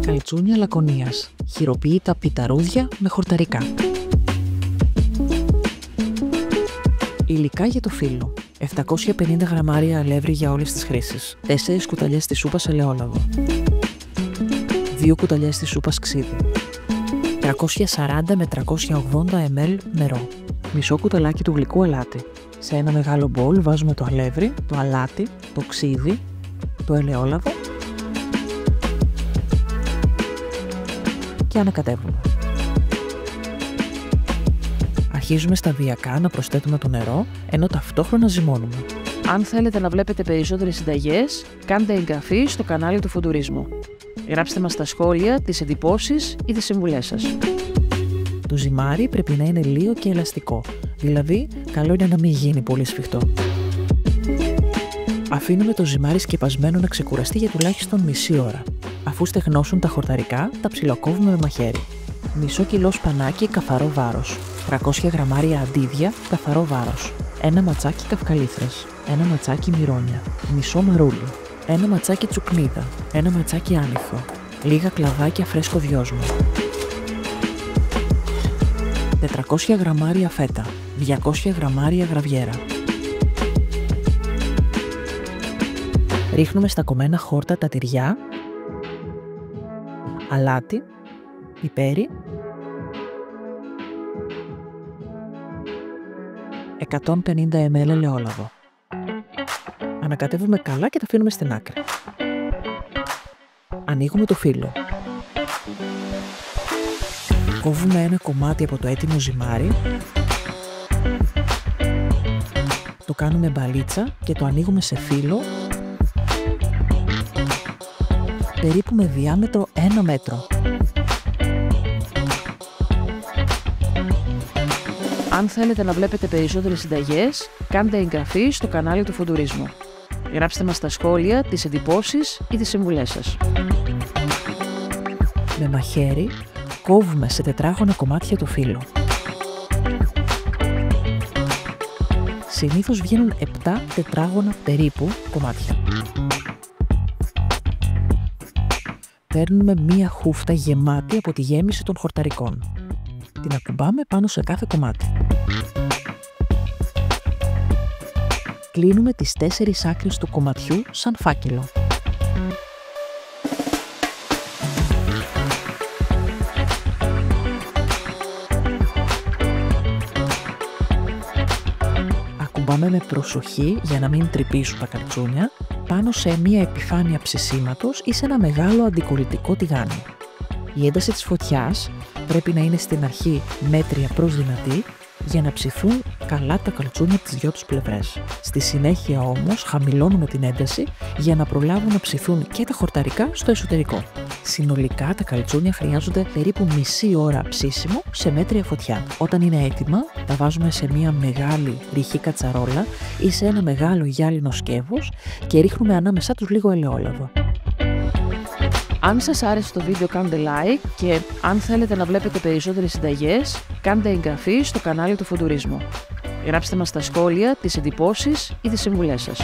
Καλτσούνια Λακωνίας. Χειροποίητα πιταρούδια με χορταρικά. Υλικά για το φύλλο. 750 γραμμάρια αλεύρι για όλες τις χρήσεις. 4 κουταλιές της σούπας ελαιόλαδο. 2 κουταλιές της σούπας ξύδι. 340 με 380 ml νερό. Μισό κουταλάκι του γλυκού αλάτι. Σε ένα μεγάλο μπολ βάζουμε το αλεύρι, το αλάτι, το ξύδι, το ελαιόλαδο και ανακατεύουμε. Αρχίζουμε σταδιακά να προσθέτουμε το νερό, ενώ ταυτόχρονα ζυμώνουμε. Αν θέλετε να βλέπετε περισσότερες συνταγές, κάντε εγγραφή στο κανάλι του Φουντουρίσμου. Γράψτε μας στα σχόλια τις εντυπώσεις ή τις συμβουλές σας. Το ζυμάρι πρέπει να είναι λίγο και ελαστικό, δηλαδή καλό είναι να μην γίνει πολύ σφιχτό. Αφήνουμε το ζυμάρι σκεπασμένο να ξεκουραστεί για τουλάχιστον μισή ώρα. Αφού στεγνώσουν τα χορταρικά, τα ψιλοκόβουμε με μαχαίρι. Μισό κιλό σπανάκι καθαρό βάρος. 300 γραμμάρια αντίδια καθαρό βάρος. Ένα ματσάκι καυκαλίθρας. Ένα ματσάκι μυρόνια. Μισό μαρούλι. Ένα ματσάκι τσουκνίδα. Ένα ματσάκι άνηθο. Λίγα κλαδάκια φρέσκο δυόσμο. 400 γραμμάρια φέτα. 200 γραμμάρια γραβιέρα. Ρίχνουμε στα κομμένα χόρτα τα τυριά, αλάτι, πιπέρι, 150 ml ελαιόλαδο. Ανακατεύουμε καλά και τα αφήνουμε στην άκρη. Ανοίγουμε το φύλλο. Κόβουμε ένα κομμάτι από το έτοιμο ζυμάρι, το κάνουμε μπαλίτσα και το ανοίγουμε σε φύλλο περίπου με διάμετρο 1 μέτρο. Αν θέλετε να βλέπετε περισσότερες συνταγές, κάντε εγγραφή στο κανάλι του Φουντουρίσμου. Γράψτε μας στα σχόλια τις εντυπώσεις ή τις συμβουλές σας. Με μαχαίρι κόβουμε σε τετράγωνα κομμάτια το φύλλο. Συνήθως βγαίνουν 7 τετράγωνα περίπου κομμάτια. Παίρνουμε μία χούφτα γεμάτη από τη γέμιση των χορταρικών. Την ακουμπάμε πάνω σε κάθε κομμάτι. Κλείνουμε τις 4 άκρες του κομματιού σαν φάκελο. Ακουμπάμε με προσοχή για να μην τρυπήσουν τα καλτσούνια πάνω σε μία επιφάνεια ψησίματος ή σε ένα μεγάλο αντικολλητικό τηγάνι. Η ένταση της φωτιάς πρέπει να είναι στην αρχή μέτρια προς δυνατή για να ψηθούν καλά τα καλτσούνια από τις δυο τους πλευρές. Στη συνέχεια όμως χαμηλώνουμε την ένταση για να προλάβουν να ψηθούν και τα χορταρικά στο εσωτερικό. Συνολικά τα καλτσούνια χρειάζονται περίπου μισή ώρα ψήσιμο σε μέτρια φωτιά. Όταν είναι έτοιμα, τα βάζουμε σε μια μεγάλη ρηχή κατσαρόλα ή σε ένα μεγάλο γυάλινο σκεύος και ρίχνουμε ανάμεσά τους λίγο ελαιόλαδο. Αν σας άρεσε το βίντεο κάντε like και αν θέλετε να βλέπετε περισσότερες συνταγές, κάντε εγγραφή στο κανάλι του Φουντουρίσμου. Γράψτε μας στα σχόλια τις εντυπώσεις ή τις συμβουλές σας.